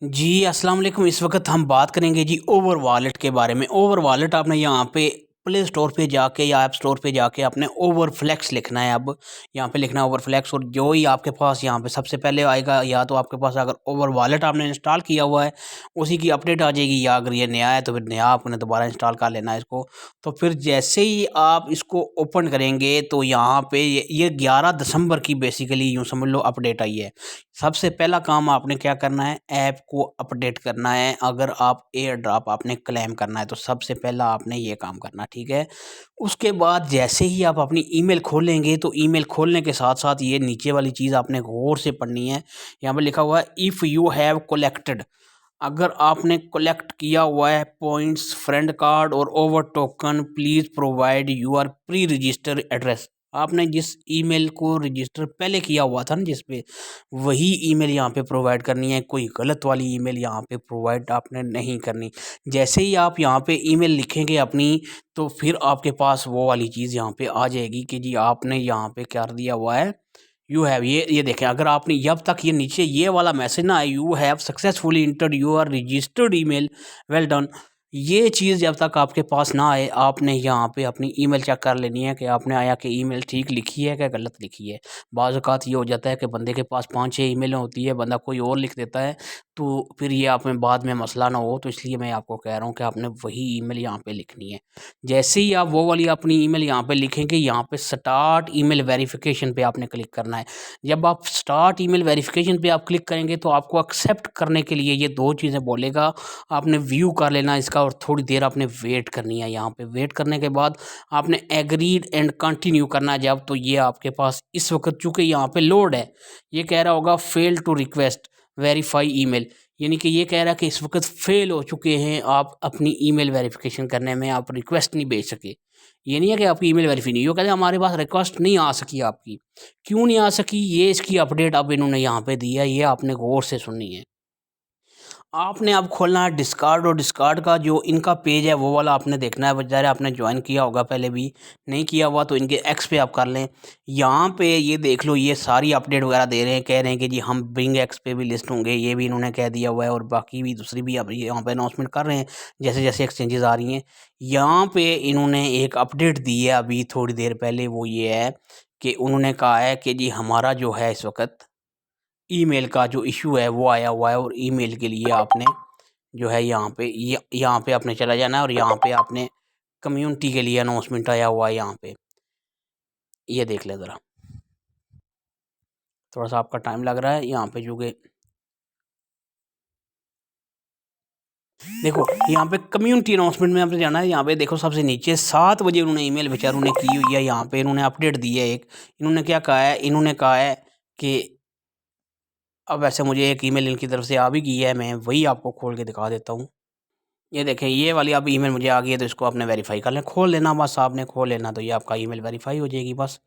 जी, अस्सलाम वालेकुम। इस वक़्त हम बात करेंगे जी ओवर वॉलेट के बारे में। ओवर वॉलेट आपने यहाँ पे प्ले स्टोर पे जाके या ऐप स्टोर पे जाके आपने ओवर फ्लेक्स लिखना है। अब यहाँ पे लिखना है ओवर फ्लेक्स, और जो ही आपके पास यहाँ पे सबसे पहले आएगा, या तो आपके पास अगर ओवर वॉलेट आपने इंस्टॉल किया हुआ है उसी की अपडेट आ जाएगी, या अगर ये नया है तो फिर नया आपने दोबारा इंस्टॉल कर लेना है इसको। तो फिर जैसे ही आप इसको ओपन करेंगे तो यहाँ पे ये 11 दिसंबर की बेसिकली यूँ समझ लो अपडेट आई है। सबसे पहला काम आपने क्या करना है, ऐप को अपडेट करना है। अगर आप एयर ड्रॉप आपने क्लेम करना है तो सबसे पहला आपने ये काम करना, ठीक है। उसके बाद जैसे ही आप अपनी ईमेल खोलेंगे तो ईमेल खोलने के साथ साथ ये नीचे वाली चीज़ आपने गौर से पढ़नी है। यहाँ पे लिखा हुआ है इफ़ यू हैव कलेक्टेड, अगर आपने कलेक्ट किया हुआ है पॉइंट्स, फ्रेंड कार्ड और over token, please provide your pre register address. आपने जिस ईमेल को रजिस्टर पहले किया हुआ था ना जिस पे, वही ईमेल यहाँ पे प्रोवाइड करनी है। कोई गलत वाली ईमेल यहाँ पे प्रोवाइड आपने नहीं करनी। जैसे ही आप यहाँ पे ईमेल लिखेंगे अपनी, तो फिर आपके पास वो वाली चीज़ यहाँ पे आ जाएगी कि जी आपने यहाँ पे क्या दिया हुआ है, यू हैव, ये देखें। अगर आपने जब तक ये नीचे ये वाला मैसेज ना आए, you have successfully entered your registered email, well done, ये चीज़ जब तक आपके पास ना आए, आपने यहाँ पे अपनी ईमेल चेक कर लेनी है कि आपने आया कि ईमेल ठीक लिखी है कि गलत लिखी है। बाज़ औक़ात ये हो जाता है कि बंदे के पास 5-6 ईमेलें होती है, बंदा कोई और लिख देता है, तो फिर ये आप में बाद में मसला ना हो, तो इसलिए मैं आपको कह रहा हूँ कि आपने वही ईमेल यहाँ पे लिखनी है। जैसे ही आप वो वाली अपनी ईमेल यहाँ पे लिखेंगे, यहाँ पे स्टार्ट ईमेल वेरिफिकेशन पे आपने क्लिक करना है। जब आप स्टार्ट ईमेल वेरिफिकेशन पे आप क्लिक करेंगे तो आपको एक्सेप्ट करने के लिए ये 2 चीज़ें बोलेगा। आपने व्यू कर लेना इसका और थोड़ी देर आपने वेट करनी है। यहाँ पे वेट करने के बाद आपने एग्रीड एंड कंटिन्यू करना है जब, तो ये आपके पास इस वक़्त चूँकि यहाँ पे लोड है, ये कह रहा होगा fail to request verify email, यानी कि ये कह रहा है कि इस वक़्त फेल हो चुके हैं आप अपनी ईमेल वेरिफिकेशन करने में, आप रिक्वेस्ट नहीं भेज सके। ये नहीं है कि आपकी ईमेल वेरीफाई नहीं हुई, वो कहते हैं हमारे पास रिक्वेस्ट नहीं आ सकी आपकी। क्यों नहीं आ सकी, ये इसकी अपडेट अब इन्होंने यहाँ पे दी है, ये आपने गौर से सुननी है। आपने अब खोलना है डिस्कॉर्ड, और डिस्कॉर्ड का जो इनका पेज है वो वाला आपने देखना है। बेचारे आपने ज्वाइन किया होगा पहले भी, नहीं किया हुआ तो इनके एक्स पे आप कर लें। यहाँ पे ये देख लो, ये सारी अपडेट वगैरह दे रहे हैं, कह रहे हैं कि जी हम बिंग एक्स पे भी लिस्ट होंगे, ये भी इन्होंने कह दिया हुआ है, और बाकी भी दूसरी भी अब यहाँ पे अनाउंसमेंट कर रहे हैं जैसे जैसे एक्सचेंजेस आ रही हैं। यहाँ पे इन्होंने एक अपडेट दी है अभी थोड़ी देर पहले, वो ये है कि उन्होंने कहा है कि जी हमारा जो है इस वक्त ईमेल का जो इशू है वो आया हुआ है, और ईमेल के लिए आपने जो है यहाँ पे आपने चला जाना है, और यहाँ पे आपने कम्युनिटी के लिए अनाउंसमेंट आया हुआ है यहाँ पे, ये देख ले ज़रा। थोड़ा सा आपका टाइम लग रहा है यहाँ पे, चूँकि देखो यहाँ पे कम्युनिटी अनाउंसमेंट में आपने जाना है। यहाँ पे देखो सबसे नीचे 7 बजे उन्होंने ईमेल बेचारों ने की हुई है। यहाँ पे इन्होंने अपडेट दी है एक, इन्होंने क्या कहा है, इन्होंने कहा है कि अब वैसे मुझे एक ईमेल इनकी तरफ से आ भी गई है, मैं वही आपको खोल के दिखा देता हूँ। ये देखें, ये वाली अब ईमेल मुझे आ गई है, तो इसको आपने वेरीफाई कर लें, खोल लेना, बस आपने खोल लेना तो ये आपका ईमेल वेरीफाई हो जाएगी, बस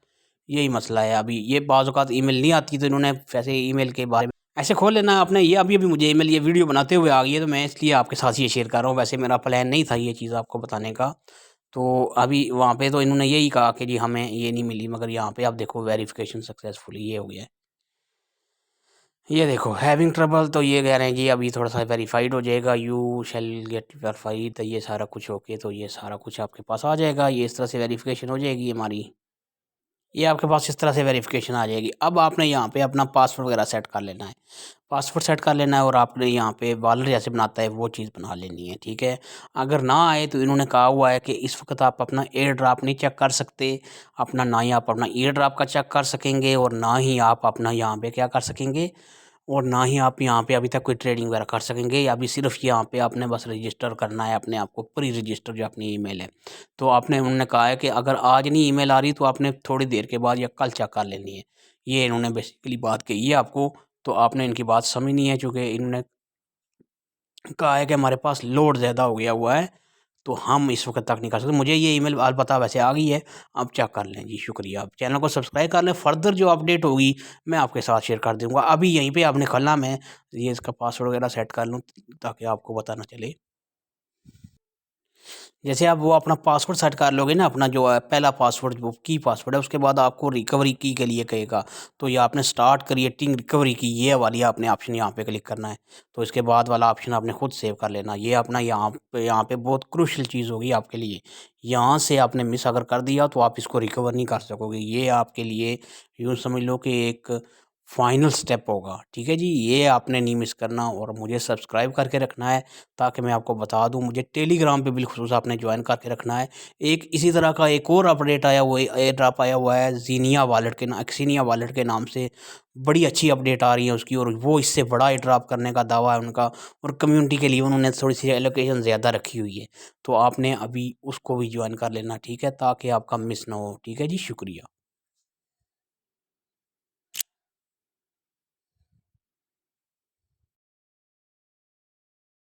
यही मसला है। अभी ये बाज़ औक़ात ईमेल नहीं आती, तो इन्होंने वैसे ईमेल के बारे में ऐसे खोल लेना आपने। ये अभी-अभी मुझे ईमेल ये वीडियो बनाते हुए आ गई है, तो मैं इसलिए आपके साथ ये शेयर कर रहा हूँ। वैसे मेरा प्लान नहीं था ये चीज़ आपको बताने का। तो अभी वहाँ पे तो इन्होंने यही कहा कि जी हमें ये नहीं मिली, मगर यहाँ पे आप देखो वेरिफ़िकेशन सक्सेसफुली ये हो गया है। ये देखो हैविंग ट्रबल, तो ये कह रहे हैं जी अभी थोड़ा-सा वेरीफाइड हो जाएगा, यू शैल गेट वेरीफाइड, तो ये सारा कुछ ओके, तो ये सारा कुछ आपके पास आ जाएगा। ये इस तरह से वेरिफ़िकेशन हो जाएगी हमारी। ये आपके पास इस तरह से वेरिफ़िकेशन आ जाएगी। अब आपने यहाँ पे अपना पासवर्ड वगैरह सेट कर लेना है। पासवर्ड सेट कर लेना है, और आपने यहाँ पे वॉलेट जैसे बनाता है वो चीज़ बना लेनी है, ठीक है। अगर ना आए तो इन्होंने कहा हुआ है कि इस वक़्त आप अपना एयर ड्रॉप नहीं चेक कर सकते, अपना ना ही आप अपना एयर ड्रॉप का चेक कर सकेंगे, और ना ही आप अपना यहाँ पे क्या कर सकेंगे, और ना ही आप यहाँ पे अभी तक कोई ट्रेडिंग वगैरह कर सकेंगे। या अभी सिर्फ़ यहाँ पे आपने बस रजिस्टर करना है अपने आप को, प्री रजिस्टर जो अपनी ईमेल है। तो आपने उन्होंने कहा है कि अगर आज नहीं ईमेल आ रही तो आपने थोड़ी देर के बाद या कल चेक कर लेनी है। ये इन्होंने बेसिकली बात कही है आपको, तो आपने इनकी बात समझनी है, चूँकि इन्होंने कहा है कि हमारे पास लोड ज़्यादा हो गया हुआ है, तो हम इस वक़्त तक नहीं कर सकते। मुझे ये ईमेल अलबत्ता वैसे आ गई है, आप चेक कर लें जी, शुक्रिया। आप चैनल को सब्सक्राइब कर लें, फ़र्दर जो अपडेट होगी मैं आपके साथ शेयर कर दूँगा। अभी यहीं पे आपने खोलना, मैं ये इसका पासवर्ड वगैरह सेट कर लूँ ताकि आपको पता ना चले। जैसे आप वो अपना पासवर्ड सेट कर लोगे ना, अपना जो है पहला पासवर्ड जो की पासवर्ड है, उसके बाद आपको रिकवरी की के लिए कहेगा। तो ये आपने स्टार्ट क्रिएटिंग रिकवरी की, ये वाली आपने ऑप्शन यहाँ पे क्लिक करना है। तो इसके बाद वाला ऑप्शन आपने खुद सेव कर लेना। ये अपना यहाँ पे बहुत क्रूशियल चीज़ होगी आपके लिए। यहाँ से आपने मिस अगर कर दिया तो आप इसको रिकवर नहीं कर सकोगे। ये आपके लिए यूँ समझ लो कि एक फाइनल स्टेप होगा। ठीक है जी, ये आपने नहीं मिस करना और मुझे सब्सक्राइब करके रखना है ताकि मैं आपको बता दूँ। मुझे टेलीग्राम पे बिलख़ुसूस आपने ज्वाइन करके रखना है। एक इसी तरह का एक और अपडेट आया हुआ है, एयर ड्रॉप आया हुआ है ज़ीनिया वॉलेट के एक्सिनिया वॉलेट के नाम से। बड़ी अच्छी अपडेट आ रही है उसकी और वो इससे बड़ा एयर ड्रॉप करने का दावा है उनका, और कम्युनिटी के लिए उन्होंने थोड़ी-सी एलोकेशन ज़्यादा रखी हुई है। तो आपने अभी उसको भी ज्वाइन कर लेना, ठीक है? ताकि आपका मिस ना हो। ठीक है जी, शुक्रिया।